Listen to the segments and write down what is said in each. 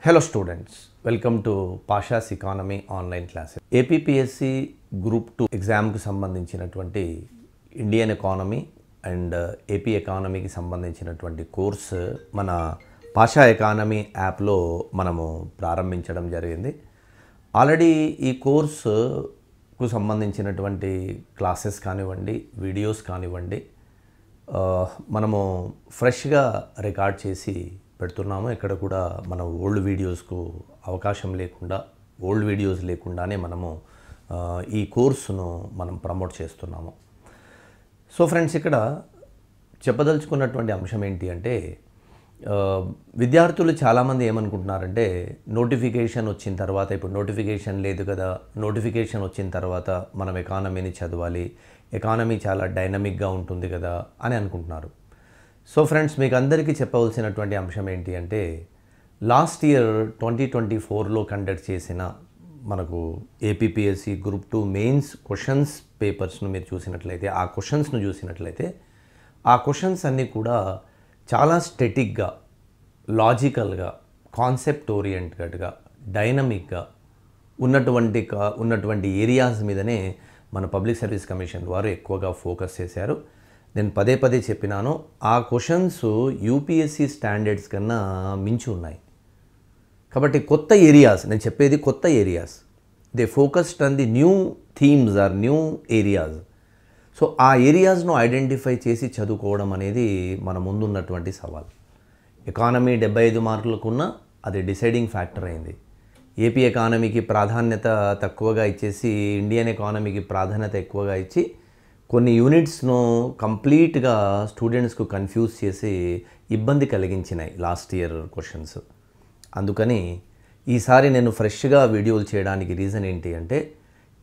Hello students, welcome to Pasha's Economy online classes. APPSC Group 2 exam కు సంబంధించినటువంటి Indian economy and AP ఎకానమీకి సంబంధించినటువంటి course మన Pasha economy యాప్లో మనము ప్రారంభించడం జరిగింది. ఆల్రెడీ ఈ కోర్సుకు సంబంధించినటువంటి క్లాసెస్ కానివ్వండి, వీడియోస్ కానివ్వండి, మనము ఫ్రెష్గా రికార్డ్ చేసి పెడుతున్నాము. ఇక్కడ కూడా మన ఓల్డ్ వీడియోస్కు అవకాశం లేకుండా, ఓల్డ్ వీడియోస్ లేకుండానే మనము ఈ కోర్సును మనం ప్రమోట్ చేస్తున్నాము. సో ఫ్రెండ్స్, ఇక్కడ చెప్పదలుచుకున్నటువంటి అంశం ఏంటి అంటే, విద్యార్థులు చాలామంది ఏమనుకుంటున్నారంటే, నోటిఫికేషన్ వచ్చిన తర్వాత, ఇప్పుడు నోటిఫికేషన్ లేదు కదా, నోటిఫికేషన్ వచ్చిన తర్వాత మనం ఎకానమీని చదవాలి, ఎకానమీ చాలా డైనమిక్గా ఉంటుంది కదా అని అనుకుంటున్నారు. సో ఫ్రెండ్స్, మీకు అందరికీ చెప్పవలసినటువంటి అంశం ఏంటి అంటే, లాస్ట్ ఇయర్ 2024లో కండక్ట్ చేసిన మనకు ఏపీపీఎస్సీ గ్రూప్ 2 మెయిన్స్ క్వశ్చన్స్ పేపర్స్ను మీరు చూసినట్లయితే, ఆ క్వశ్చన్స్ను చూసినట్లయితే, ఆ క్వశ్చన్స్ అన్నీ కూడా చాలా స్టెటిక్గా, లాజికల్గా, కాన్సెప్ట్ ఓరియంటెడ్గా, డైనమిక్గా ఉన్నటువంటి ఏరియాస్ మీదనే మన పబ్లిక్ సర్వీస్ కమిషన్ వారు ఎక్కువగా ఫోకస్ చేశారు. నేను పదే పదే చెప్పినాను, ఆ క్వశ్చన్స్ యూపీఎస్సీ స్టాండర్డ్స్ కన్నా మించి ఉన్నాయి. కాబట్టి కొత్త ఏరియాస్, నేను చెప్పేది కొత్త areas, they focused on the new themes or new areas. So ఆ ఏరియాస్ను ఐడెంటిఫై చేసి చదువుకోవడం అనేది మన ముందున్నటువంటి సవాల్. ఎకానమీ 75 మార్కులకున్న అది డిసైడింగ్ ఫ్యాక్టర్ అయింది. ఏపీ ఎకానమీకి ప్రాధాన్యత తక్కువగా ఇచ్చేసి ఇండియన్ ఎకానమీకి ప్రాధాన్యత ఎక్కువగా ఇచ్చి కొన్ని యూనిట్స్ను కంప్లీట్గా స్టూడెంట్స్కు కన్ఫ్యూజ్ చేసి ఇబ్బంది కలిగించినాయి లాస్ట్ ఇయర్ క్వశ్చన్స్. అందుకని ఈసారి నేను ఫ్రెష్గా వీడియోలు చేయడానికి రీజన్ ఏంటి అంటే,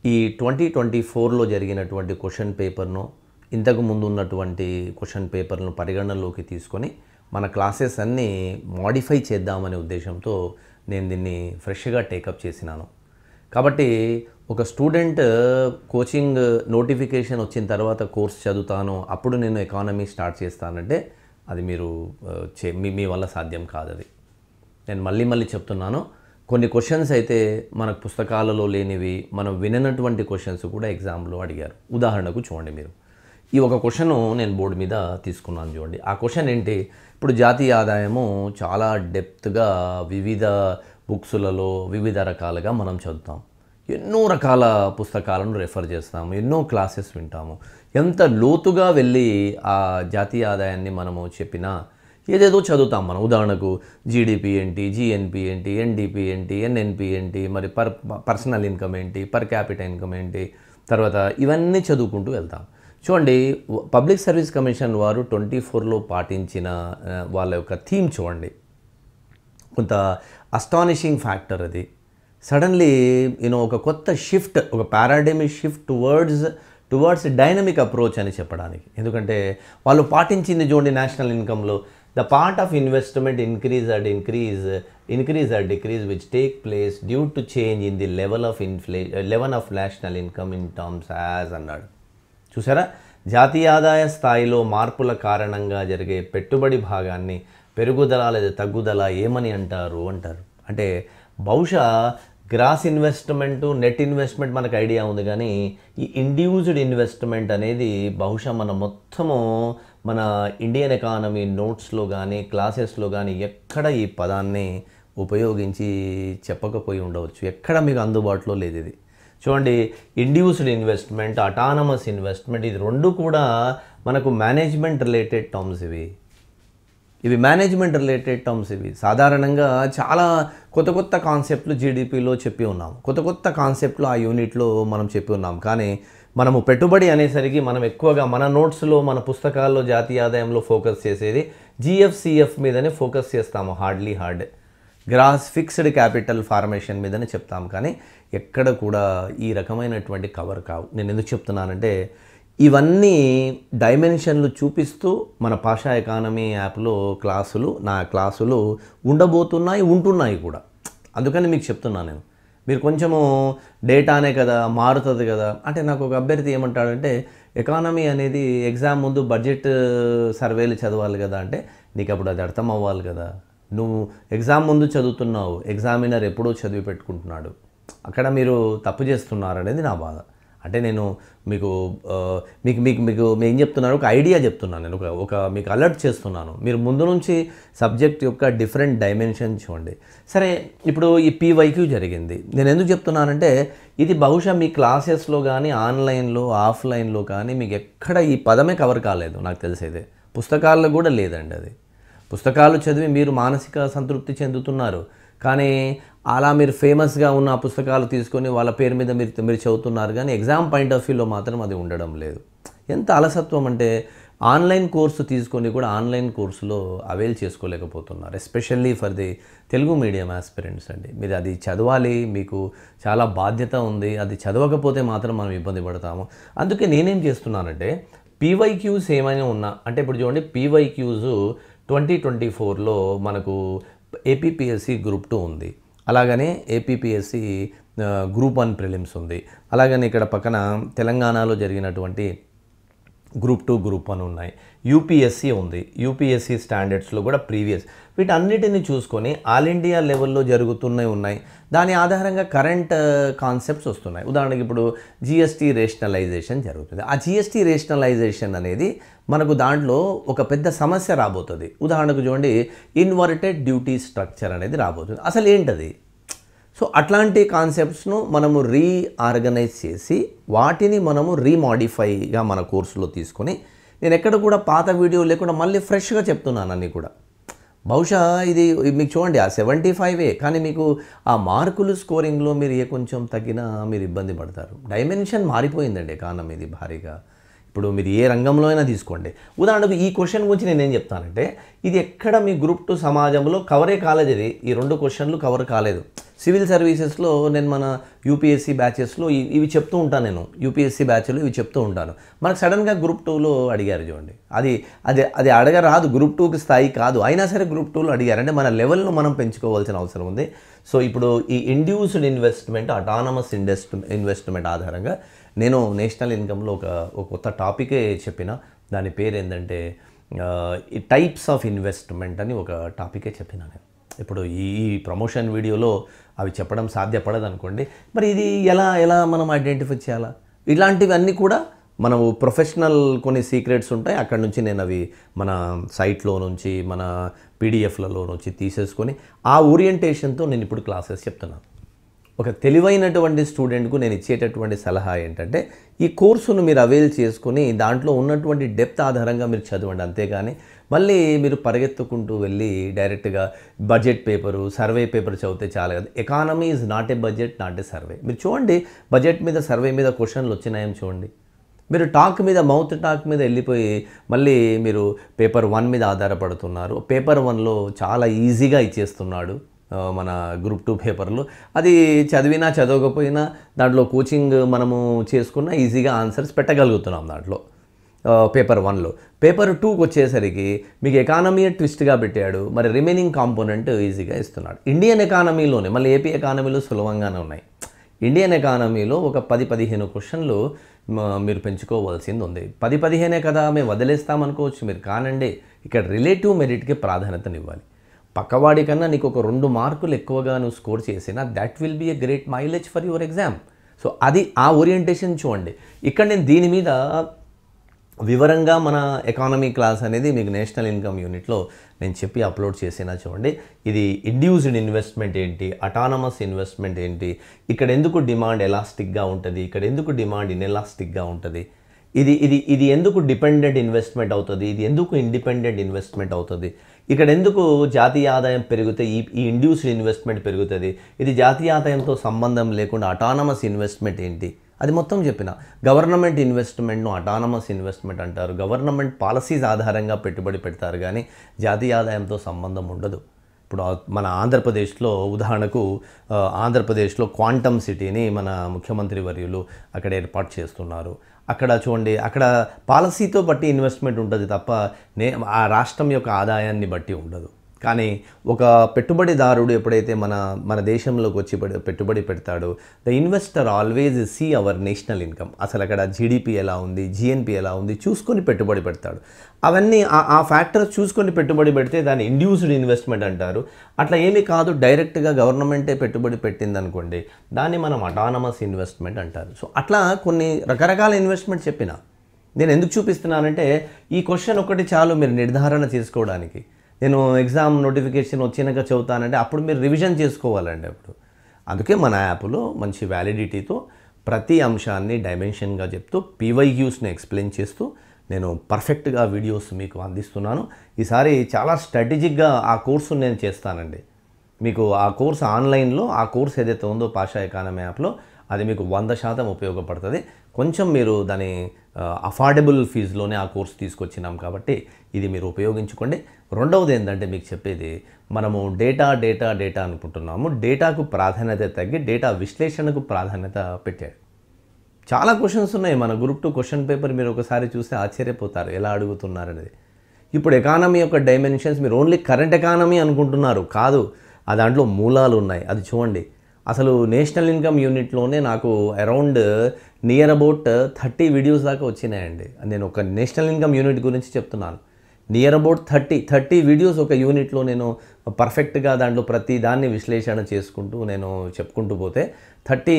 ఈ 2024లో జరిగినటువంటి క్వశ్చన్ పేపర్ను, ఇంతకు ముందు ఉన్నటువంటి క్వశ్చన్ పేపర్ను పరిగణనలోకి తీసుకొని మన క్లాసెస్ అన్నీ మాడిఫై చేద్దామనే ఉద్దేశంతో నేను దీన్ని ఫ్రెష్గా టేకప్ చేసినాను. కాబట్టి ఒక స్టూడెంట్ కోచింగ్ నోటిఫికేషన్ వచ్చిన తర్వాత కోర్స్ చదువుతాను, అప్పుడు నేను ఎకానమీ స్టార్ట్ చేస్తానంటే అది మీరు మీ వల్ల సాధ్యం కాదు. అది నేను మళ్ళీ చెప్తున్నాను. కొన్ని క్వశ్చన్స్ అయితే మనకు పుస్తకాలలో లేనివి, మనం విననటువంటి క్వశ్చన్స్ కూడా ఎగ్జామ్లో అడిగారు. ఉదాహరణకు చూడండి, మీరు ఈ ఒక క్వశ్చన్ నేను బోర్డు మీద తీసుకున్నాను చూడండి. ఆ క్వశ్చన్ ఏంటి, ఇప్పుడు జాతీయ ఆదాయము చాలా డెప్త్గా వివిధ బుక్స్లలో వివిధ రకాలుగా మనం చదువుతాం, ఎన్నో రకాల పుస్తకాలను రెఫర్ చేస్తాము, ఎన్నో క్లాసెస్ వింటాము. ఎంత లోతుగా వెళ్ళి ఆ జాతీయ ఆదాయాన్ని మనము చెప్పినా ఏదేదో చదువుతాం మనం. ఉదాహరణకు జీడిపి ఏంటి, జిఎన్పి ఏంటి, ఎన్డిపి ఏంటి, ఎన్ఎన్పి ఏంటి, మరి పర్సనల్ ఇన్కమ్ ఏంటి, పర్ క్యాపిటల్ ఇన్కమ్ ఏంటి, తర్వాత ఇవన్నీ చదువుకుంటూ వెళ్తాం. చూడండి, పబ్లిక్ సర్వీస్ కమిషన్ వారు 24లో పాటించిన వాళ్ళ యొక్క థీమ్ చూడండి, కొంత అస్టానిషింగ్ ఫ్యాక్టర్ అది. సడన్లీ ఒక కొత్త షిఫ్ట్, ఒక paradigmic shift towards dynamic approach అని చెప్పడానికి. ఎందుకంటే వాళ్ళు పాటించింది చూడండి, నేషనల్ ఇన్కంలో the part of investment increase or decrease which take place due to change in the level of national income in terms as అన్నాడు. చూసారా, జాతీయ ఆదాయ స్థాయిలో మార్పుల కారణంగా జరిగే పెట్టుబడి భాగాన్ని పెరుగుదల లేదా తగ్గుదల ఏమని అంటారు. అంటే బహుశా గ్రాస్ ఇన్వెస్ట్మెంటు, నెట్ ఇన్వెస్ట్మెంట్ మనకు ఐడియా ఉంది, కానీ ఈ ఇండ్యూస్డ్ ఇన్వెస్ట్మెంట్ అనేది బహుశా మన ఇండియన్ ఎకానమీ నోట్స్లో కానీ క్లాసెస్లో కానీ ఎక్కడ ఈ పదాన్ని ఉపయోగించి చెప్పకపోయి ఉండవచ్చు, ఎక్కడ మీకు అందుబాటులో లేదు ఇది. చూడండి, ఇండ్యూస్డ్ ఇన్వెస్ట్మెంట్, అటానమస్ ఇన్వెస్ట్మెంట్, ఇది రెండు కూడా మనకు మేనేజ్మెంట్ రిలేటెడ్ టర్మ్స్. ఇవి మేనేజ్మెంట్ రిలేటెడ్ టర్మ్స్. ఇవి సాధారణంగా చాలా కొత్త కాన్సెప్ట్లు జీడిపిలో చెప్పి ఉన్నాము, కొత్త కాన్సెప్ట్లు ఆ యూనిట్లో మనం చెప్పి ఉన్నాం. కానీ మనము పెట్టుబడి అనేసరికి మనం ఎక్కువగా మన నోట్స్లో, మన పుస్తకాల్లో జాతీయ ఆదాయంలో ఫోకస్ చేసేది జిఎఫ్సిఎఫ్ మీదనే ఫోకస్ చేస్తాము. Hard gross fixed capital formation మీదనే చెప్తాం, కానీ ఎక్కడ కూడా ఈ రకమైనటువంటి కవర్ కావు. నేను ఎందుకు చెప్తున్నానంటే, ఇవన్నీ డైమెన్షన్లు చూపిస్తూ మన పాషా ఎకానమీ యాప్లో నా క్లాసులు ఉంటున్నాయి కూడా. అందుకని మీకు చెప్తున్నాను నేను. మీరు కొంచెము డేటానే కదా, మారుతుంది కదా అంటే, నాకు ఒక అభ్యర్థి ఏమంటాడంటే, ఎకానమీ అనేది ఎగ్జామ్ ముందు బడ్జెట్ సర్వేలు చదవాలి కదా అంటే, నీకు అప్పుడు అది అర్థం అవ్వాలి కదా, నువ్వు ఎగ్జామ్ ముందు చదువుతున్నావు, ఎగ్జామినర్ ఎప్పుడూ చదివి పెట్టుకుంటున్నాడు, అక్కడ మీరు తప్పు చేస్తున్నారనేది నా బాధ. అంటే నేను మీకు మీకు మీకు మీకు ఏం చెప్తున్నాను, ఒక ఐడియా చెప్తున్నాను, నేను ఒక మీకు అలర్ట్ చేస్తున్నాను. మీరు ముందు నుంచి సబ్జెక్ట్ యొక్క డిఫరెంట్ డైమెన్షన్ చూడండి. సరే, ఇప్పుడు ఈ పీవైక్యూ జరిగింది. నేను ఎందుకు చెప్తున్నానంటే ఇది బహుశా మీ క్లాసెస్లో కానీ ఆన్లైన్లో ఆఫ్లైన్లో కానీ మీకు ఎక్కడ ఈ పదమే కవర్ కాలేదు నాకు తెలిసేదే. పుస్తకాల్లో కూడా లేదండి అది. పుస్తకాలు చదివి మీరు మానసిక సంతృప్తి చెందుతున్నారు, కానీ అలా మీరు ఫేమస్గా ఉన్న ఆ పుస్తకాలు తీసుకొని వాళ్ళ పేరు మీద మీరు చదువుతున్నారు, కానీ ఎగ్జామ్ పాయింట్ ఆఫ్ వ్యూలో మాత్రం అది ఉండడం లేదు. ఎంత అలసత్వం అంటే ఆన్లైన్ కోర్సు తీసుకొని కూడా ఆన్లైన్ కోర్సులో అవైల్ చేసుకోలేకపోతున్నారు. Especially for the Telugu medium aspirants అండి. మీరు అది చదవాలి, మీకు చాలా బాధ్యత ఉంది. అది చదవకపోతే మాత్రం మనం ఇబ్బంది పడతాము. అందుకే నేనేం చేస్తున్నానంటే పీవైక్యూస్ ఏమైనా ఉన్నా అంటే ఇప్పుడు చూడండి, పీవైక్యూస్ 2024లో మనకు ఏపీపీఎస్సీ గ్రూప్ 2 ఉంది, అలాగనే ఏపీపీఎస్సీ గ్రూప్ 1 ప్రిలిమ్స్ ఉంది, అలాగనే ఇక్కడ పక్కన తెలంగాణలో జరిగినటువంటి గ్రూప్ 2 గ్రూప్ 1 ఉన్నాయి, యూపీఎస్సీ ఉంది, యూపీఎస్సీ స్టాండర్డ్స్లో కూడా ప్రీవియస్, వీటన్నిటిని చూసుకొని ఆల్ ఇండియా లెవెల్లో జరుగుతున్నాయి ఉన్నాయి. దాని ఆధారంగా కరెంట్ కాన్సెప్ట్స్ వస్తున్నాయి. ఉదాహరణకి ఇప్పుడు జిఎస్టీ రేషనలైజేషన్ జరుగుతుంది. ఆ జిఎస్టీ రేషనలైజేషన్ అనేది మనకు దాంట్లో ఒక పెద్ద సమస్య రాబోతుంది. ఉదాహరణకు చూడండి, ఇన్వర్టెడ్ డ్యూటీ స్ట్రక్చర్ అనేది రాబోతుంది. అసలు ఏంటది? సో అట్లాంటి కాన్సెప్ట్స్ను మనము రీఆర్గనైజ్ చేసి వాటిని మనము రీమాడిఫైగా మన కోర్సులో తీసుకొని, నేను ఎక్కడ కూడా పాత వీడియో లేకుండా మళ్ళీ ఫ్రెష్గా చెప్తున్నాను అన్నీ కూడా. బహుశా ఇది మీకు చూడండి ఆ 75 కానీ మీకు ఆ మార్కులు స్కోరింగ్లో మీరు కొంచెం తగ్గినా మీరు ఇబ్బంది పడతారు. డైమెన్షన్ మారిపోయిందండి ఎకానమీది భారీగా. ఇప్పుడు మీరు ఏ రంగంలో అయినా తీసుకోండి. ఉదాహరణకు ఈ క్వశ్చన్ గురించి నేనేం చెప్తానంటే ఇది ఎక్కడ మీ గ్రూప్ 2 సమాజంలో కవరే కాలేదు. ఇది ఈ 2 క్వశ్చన్లు కవర్ కాలేదు. సివిల్ సర్వీసెస్లో నేను మన యూపీఎస్సీ బ్యాచెస్లో ఇవి చెప్తూ ఉంటాను. నేను యూపీఎస్సీ బ్యాచ్లో ఇవి చెప్తూ ఉంటాను. మనకు సడన్గా గ్రూప్ 2లో అడిగారు చూడండి. అది అడగరాదు, గ్రూప్ 2కి స్థాయి కాదు, అయినా సరే గ్రూప్ 2లో అడిగారు. అంటే మన లెవెల్ను మనం పెంచుకోవాల్సిన అవసరం ఉంది. సో ఇప్పుడు ఈ ఇండ్యూస్డ్ ఇన్వెస్ట్మెంట్, అటానమస్ ఇన్వెస్ట్మెంట్ ఆధారంగా నేను నేషనల్ ఇన్కమ్లో ఒక కొత్త టాపికే చెప్పిన. దాని పేరు ఏంటంటే ఈ టైప్స్ ఆఫ్ ఇన్వెస్ట్మెంట్ అని ఒక టాపికే చెప్పిన నేను. ఇప్పుడు ఈ ప్రమోషన్ వీడియోలో అవి చెప్పడం సాధ్యపడదు అనుకోండి. మరి ఇది ఎలా మనం ఐడెంటిఫై చేయాలా? ఇలాంటివన్నీ కూడా మనము ప్రొఫెషనల్ కొన్ని సీక్రెట్స్ ఉంటాయి. అక్కడ నుంచి నేను అవి మన సైట్లో నుంచి మన పీడిఎఫ్లలో నుంచి తీసేసుకొని ఆ ఓరియంటేషన్తో నేను ఇప్పుడు క్లాసెస్ చెప్తున్నాను. ఒక తెలివైనటువంటి స్టూడెంట్కు నేను ఇచ్చేటటువంటి సలహా ఏంటంటే ఈ కోర్సును మీరు అవైల్ చేసుకుని దాంట్లో ఉన్నటువంటి డెప్త్ ఆధారంగా మీరు చదవండి. అంతేగాని మళ్ళీ మీరు పరిగెత్తుకుంటూ వెళ్ళి డైరెక్ట్గా బడ్జెట్ పేపరు, సర్వే పేపర్ చదివితే చాలా కదా. Economy is not a budget, not a survey. మీరు చూడండి బడ్జెట్ మీద, సర్వే మీద క్వశ్చన్లు వచ్చినాయేం చూడండి. మీరు టాక్ మీద, మౌత్ టాక్ మీద వెళ్ళిపోయి మళ్ళీ మీరు పేపర్ 1 మీద ఆధారపడుతున్నారు. పేపర్ 1లో చాలా ఈజీగా ఇచ్చేస్తున్నాడు మన గ్రూప్ 2 పేపర్లు. అది చదివినా చదవకపోయినా దాంట్లో కోచింగ్ మనము చేసుకున్న ఈజీగా ఆన్సర్స్ పెట్టగలుగుతున్నాం దాంట్లో పేపర్ 1లో. పేపర్ 2కి వచ్చేసరికి మీకు ఎకానమీ ట్విస్ట్గా పెట్టాడు, మరి రిమైనింగ్ కాంపోనెంట్ ఈజీగా ఇస్తున్నాడు. ఇండియన్ ఎకానమీలోనే, మళ్ళీ ఏపీ ఎకానమీలో సులభంగానే ఉన్నాయి. ఇండియన్ ఎకానమీలో ఒక 10-15 క్వశ్చన్లు మీరు పెంచుకోవాల్సింది ఉంది. 10-15 కదా మేము వదిలేస్తామనుకోవచ్చు మీరు, కానండి ఇక్కడ రిలేటివ్ మెరిట్కి ప్రాధాన్యతనివ్వాలి. పక్కవాడి కన్నా నీకు ఒక 2 మార్కులు ఎక్కువగా నువ్వు స్కోర్ చేసినా that will be a great mileage for your exam. So అది ఆ ఓరియంటేషన్ చూడండి. ఇక్కడ నేను దీని మీద వివరంగా మన ఎకానమీ క్లాస్ అనేది మీకు నేషనల్ ఇన్కమ్ యూనిట్లో నేను చెప్పి అప్లోడ్ చేసినా చూడండి. ఇది ఇండ్యూస్డ్ ఇన్వెస్ట్మెంట్ ఏంటి, అటానమస్ ఇన్వెస్ట్మెంట్ ఏంటి, ఇక్కడ ఎందుకు డిమాండ్ ఎలాస్టిక్గా ఉంటుంది, ఇక్కడ ఎందుకు డిమాండ్ ఇన్ఎలాస్టిక్గా ఉంటుంది, ఇది ఎందుకు డిపెండెంట్ ఇన్వెస్ట్మెంట్ అవుతుంది, ఇది ఎందుకు ఇండిపెండెంట్ ఇన్వెస్ట్మెంట్ అవుతుంది, ఇక్కడ ఎందుకు జాతీయ ఆదాయం పెరిగితే ఈ ఇండ్యూస్డ్ ఇన్వెస్ట్మెంట్ పెరుగుతుంది, ఇది జాతీయ ఆదాయంతో సంబంధం లేకుండా అటానమస్ ఇన్వెస్ట్మెంట్ ఏంటి, అది మొత్తం చెప్పిన. గవర్నమెంట్ ఇన్వెస్ట్మెంట్ను అటానమస్ ఇన్వెస్ట్మెంట్ అంటారు. గవర్నమెంట్ పాలసీస్ ఆధారంగా పెట్టుబడి పెడతారు, కానీ జాతీయ ఆదాయంతో సంబంధం ఉండదు. ఇప్పుడు మన ఆంధ్రప్రదేశ్లో ఉదాహరణకు ఆంధ్రప్రదేశ్లో క్వాంటమ్ సిటీని మన ముఖ్యమంత్రి వర్యులు అక్కడ ఏర్పాటు చేస్తున్నారు. అక్కడ చూడండి, అక్కడ పాలసీతో బట్టి ఇన్వెస్ట్మెంట్ ఉంటుంది తప్ప ఆ రాష్ట్రం యొక్క ఆదాయాన్ని బట్టి ఉండదు. కానీ ఒక పెట్టుబడిదారుడు ఎప్పుడైతే మన దేశంలోకి వచ్చి పెట్టుబడి పెడతాడో the investor always see our national income, అసలు అక్కడ జీడిపి ఎలా ఉంది, జిఎన్పి ఎలా ఉంది చూసుకొని పెట్టుబడి పెడతాడు. అవన్నీ ఆ ఫ్యాక్టర్స్ చూసుకొని పెట్టుబడి పెడితే దాన్ని ఇండ్యూస్డ్ ఇన్వెస్ట్మెంట్ అంటారు. అట్లా ఏమీ కాదు, డైరెక్ట్గా గవర్నమెంటే పెట్టుబడి పెట్టింది అనుకోండి, దాన్ని మనం అటానమస్ ఇన్వెస్ట్మెంట్ అంటారు. సో అట్లా కొన్ని రకరకాల ఇన్వెస్ట్మెంట్ చెప్పిన నేను ఎందుకు చూపిస్తున్నానంటే ఈ క్వశ్చన్ ఒకటి చాలు మీరు నిర్ధారణ చేసుకోవడానికి. నేను ఎగ్జామ్ నోటిఫికేషన్ వచ్చినాక చదువుతానంటే అప్పుడు మీరు రివిజన్ చేసుకోవాలండి అప్పుడు. అందుకే మన యాప్లో మంచి వ్యాలిడిటీతో ప్రతి అంశాన్ని డైమెన్షన్గా చెప్తూ పీవైక్యూస్ని ఎక్స్ప్లెయిన్ చేస్తూ నేను పర్ఫెక్ట్గా వీడియోస్ మీకు అందిస్తున్నాను. ఈసారి చాలా స్ట్రాటజిక్గా ఆ కోర్సు నేను చేస్తానండి. మీకు ఆ కోర్స్ ఆన్లైన్లో ఆ కోర్స్ ఏదైతే ఉందో పాషా ఎకానమీ యాప్లో అది మీకు 100% ఉపయోగపడుతుంది. కొంచెం మీరు దాని అఫోర్డబుల్ ఫీజులోనే ఆ కోర్స్ తీసుకొచ్చినాం కాబట్టి ఇది మీరు ఉపయోగించుకోండి. రెండవది ఏంటంటే మీకు చెప్పేది, మనము డేటా అనుకుంటున్నాము. డేటాకు ప్రాధాన్యత తగ్గి డేటా విశ్లేషణకు ప్రాధాన్యత పెట్టాడు. చాలా క్వశ్చన్స్ ఉన్నాయి మన గ్రూప్ 2 క్వశ్చన్ పేపర్, మీరు ఒకసారి చూస్తే ఆశ్చర్యపోతారు ఎలా అడుగుతున్నారనేది. ఇప్పుడు ఎకానమీ యొక్క డైమెన్షన్స్ మీరు ఓన్లీ కరెంట్ ఎకానమీ అనుకుంటున్నారు, కాదు, ఆ దాంట్లో మూలాలు ఉన్నాయి. అది చూడండి. అసలు నేషనల్ ఇన్కమ్ యూనిట్లోనే నాకు అరౌండ్ నియర్ అబౌట్ 30 వీడియోస్ దాకా వచ్చినాయండి. నేను ఒక నేషనల్ ఇన్కమ్ యూనిట్ గురించి చెప్తున్నాను. నియర్ అబౌట్ 30 వీడియోస్ ఒక యూనిట్లో నేను పర్ఫెక్ట్గా దాంట్లో ప్రతి దాన్ని విశ్లేషణ చేసుకుంటూ నేను చెప్పుకుంటూ పోతే 30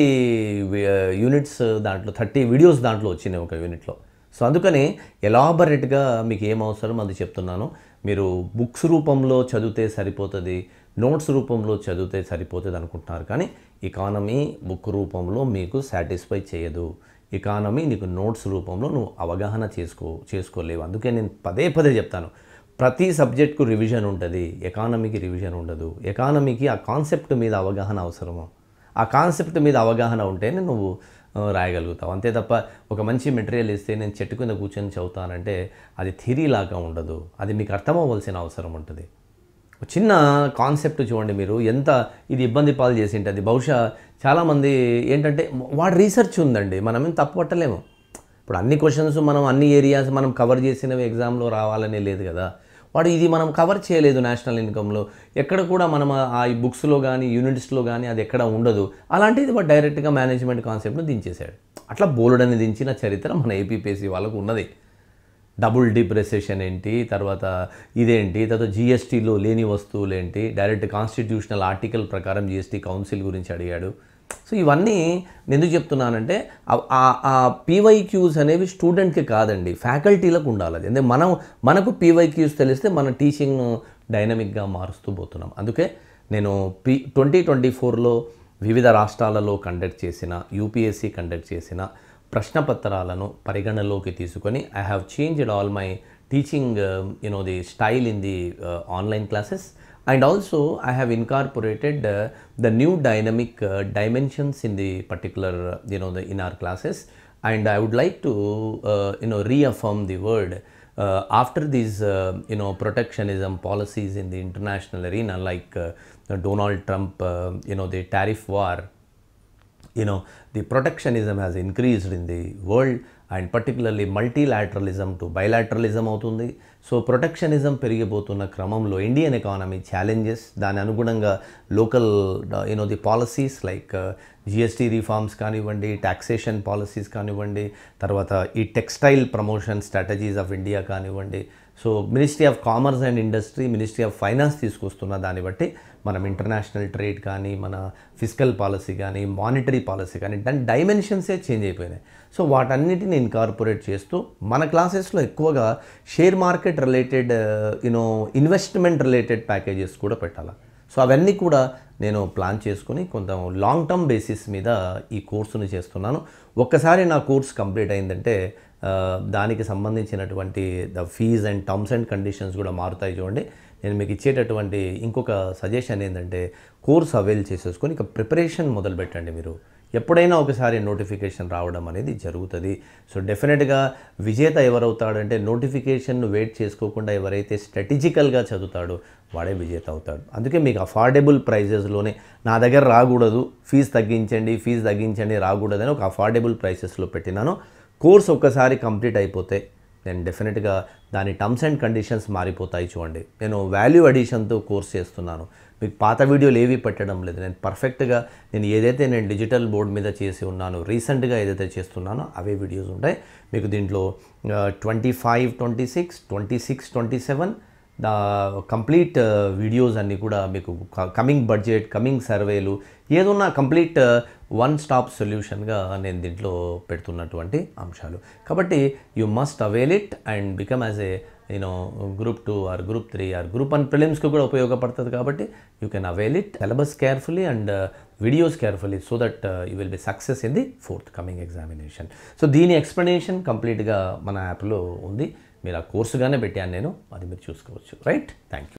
యూనిట్స్ దాంట్లో 30 వీడియోస్ దాంట్లో వచ్చినాయి ఒక యూనిట్లో. సో అందుకని ఎలాబరేట్గా మీకు ఏం అవసరం అది చెప్తున్నాను. మీరు బుక్స్ రూపంలో చదివితే సరిపోతుంది, నోట్స్ రూపంలో చదివితే సరిపోతుంది అనుకుంటున్నారు, కానీ ఎకానమీ బుక్ రూపంలో మీకు సాటిస్ఫై చేయదు. ఎకానమీ నీకు నోట్స్ రూపంలో నువ్వు అవగాహన చేసుకోలేవు. అందుకే నేను పదే చెప్తాను, ప్రతి సబ్జెక్ట్కు రివిజన్ ఉంటుంది, ఎకానమీకి రివిజన్ ఉండదు. ఎకానమీకి ఆ కాన్సెప్ట్ మీద అవగాహన అవసరము. ఆ కాన్సెప్ట్ మీద అవగాహన ఉంటేనే నువ్వు రాయగలుగుతావు. అంతే తప్ప ఒక మంచి మెటీరియల్ ఇస్తే నేను చెట్టు కింద కూర్చొని చదువుతానంటే అది థియరీ లాగా ఉండదు, అది మీకు అర్థమవ్వాల్సిన అవసరం ఉంటుంది. చిన్న కాన్సెప్ట్ చూడండి, మీరు ఎంత ఇది ఇబ్బంది పాలు చేసి ఉంటుంది. బహుశా చాలామంది ఏంటంటే వాడు రీసెర్చ్ ఉందండి, మనం ఏం తప్పు పట్టలేము. ఇప్పుడు అన్ని క్వశ్చన్స్ మనం అన్ని ఏరియాస్ మనం కవర్ చేసినవి ఎగ్జామ్లో రావాలనే లేదు కదా. వాడు ఇది మనం కవర్ చేయలేదు నేషనల్ ఇన్కంలో, ఎక్కడ కూడా మనం ఆ బుక్స్లో కానీ యూనిట్స్లో కానీ అది ఎక్కడ ఉండదు. అలాంటిది వాడు డైరెక్ట్గా మేనేజ్మెంట్ కాన్సెప్ట్ను దించేశాడు. అట్లా బోల్డని దించిన చరిత్ర మన ఏపీపీఎస్సీ వాళ్ళకు ఉన్నది. డబుల్ డిప్రెసెషన్ ఏంటి, తర్వాత ఇదేంటి, తర్వాత జిఎస్టీలో లేని వస్తువులు ఏంటి, డైరెక్ట్ కాన్స్టిట్యూషనల్ ఆర్టికల్ ప్రకారం జిఎస్టీ కౌన్సిల్ గురించి అడిగాడు. సో ఇవన్నీ ఎందుకు చెప్తున్నానంటే ఆ పీవైక్యూస్ అనేవి స్టూడెంట్కి కాదండి, ఫ్యాకల్టీలకు ఉండాలి. అంటే మనకు పీవైక్యూస్ తెలిస్తే మన టీచింగ్ను డైనమిక్గా మారుస్తూ పోతున్నాం. అందుకే నేను 2024లో వివిధ రాష్ట్రాలలో కండక్ట్ చేసిన, యూపీఎస్సీ కండక్ట్ చేసిన ప్రశ్నపత్రాలను పరిగణలోకి తీసుకొని I have changed all my teaching the style in the online classes. And also I have incorporated the new dynamic dimensions in the particular in our classes, and I would like to reaffirm the word after these protectionism policies in the international arena, like Donald Trump, the tariff war, the protectionism has increased in the world, and particularly multilateralism to bilateralism అవుతుంది. So protectionism పెరిగిపోతున్న క్రమంలో Indian economy challenges, దాని అనుగుణంగా local the policies like GST reforms కానివ్వండి, taxation policies కానివ్వండి, తర్వాత ఈ textile promotion strategies of India కానివ్వండి. So ministry of commerce and industry, ministry of finance తీసుకొస్తున్న దాన్ని బట్టి మనం ఇంటర్నేషనల్ ట్రేడ్ కానీ, మన ఫిజికల్ పాలసీ కానీ, మానిటరీ పాలసీ కానీ, దాని డైమెన్షన్సే చేంజ్ అయిపోయినాయి. సో వాటన్నిటిని ఇన్కార్పొరేట్ చేస్తూ మన క్లాసెస్లో ఎక్కువగా share market related investment related packages కూడా పెట్టాలి. సో అవన్నీ కూడా నేను ప్లాన్ చేసుకుని కొంత లాంగ్ టర్మ్ బేసిస్ మీద ఈ కోర్సును చేస్తున్నాను. ఒక్కసారి నా కోర్స్ కంప్లీట్ అయిందంటే దానికి సంబంధించినటువంటి the fees and terms and conditions కూడా మారుతాయి. చూడండి, నేను మీకు ఇచ్చేటటువంటి ఇంకొక సజెషన్ ఏంటంటే కోర్స్ అవైల్ చేసేసుకొని ఇక ప్రిపరేషన్ మొదలు పెట్టండి. మీరు ఎప్పుడైనా ఒకసారి నోటిఫికేషన్ రావడం అనేది జరుగుతుంది. సో డెఫినెట్గా విజేత ఎవరవుతాడంటే నోటిఫికేషన్ను వెయిట్ చేసుకోకుండా ఎవరైతే స్ట్రాటజికల్గా చదువుతాడో వాడే విజేత అవుతాడు. అందుకే మీకు అఫోర్డబుల్ ప్రైజెస్లోనే, నా దగ్గర రాకూడదు, ఫీజు తగ్గించండి రాకూడదని ఒక అఫోర్డబుల్ ప్రైసెస్లో పెట్టినాను. కోర్స్ ఒక్కసారి కంప్లీట్ అయిపోతే దెన్ డెఫినెట్గా దాని టర్మ్స్ అండ్ కండిషన్స్ మారిపోతాయి. చూడండి, నేను వాల్యూ అడిషన్తో కోర్స్ చేస్తున్నాను, మీకు పాత వీడియోలు ఏవి పెట్టడం లేదు. నేను పర్ఫెక్ట్గా నేను ఏదైతే నేను డిజిటల్ బోర్డ్ మీద చేసి ఉన్నానో, రీసెంట్గా ఏదైతే చేస్తున్నానో అవే వీడియోస్ ఉంటాయి. మీకు దీంట్లో 25, 26, 26, 27 ద కంప్లీట్ వీడియోస్ అన్నీ కూడా మీకు కమింగ్ బడ్జెట్, కమింగ్ సర్వేలు ఏదున్నా కంప్లీట్ వన్ స్టాప్ సొల్యూషన్గా నేను దీంట్లో పెడుతున్నటువంటి అంశాలు. కాబట్టి you must avail it and become as a group 2 or group 3 or group 1 ప్రిలిమ్స్కి కూడా ఉపయోగపడుతుంది. కాబట్టి you can avail it, syllabus carefully and videos carefully, so that you will be success in the forthcoming examination. So దీని explanation కంప్లీట్గా మన యాప్లో ఉంది. మీరు ఆ కోర్సుగానే పెట్టాను నేను, అది మీరు చూసుకోవచ్చు. Right, thank you.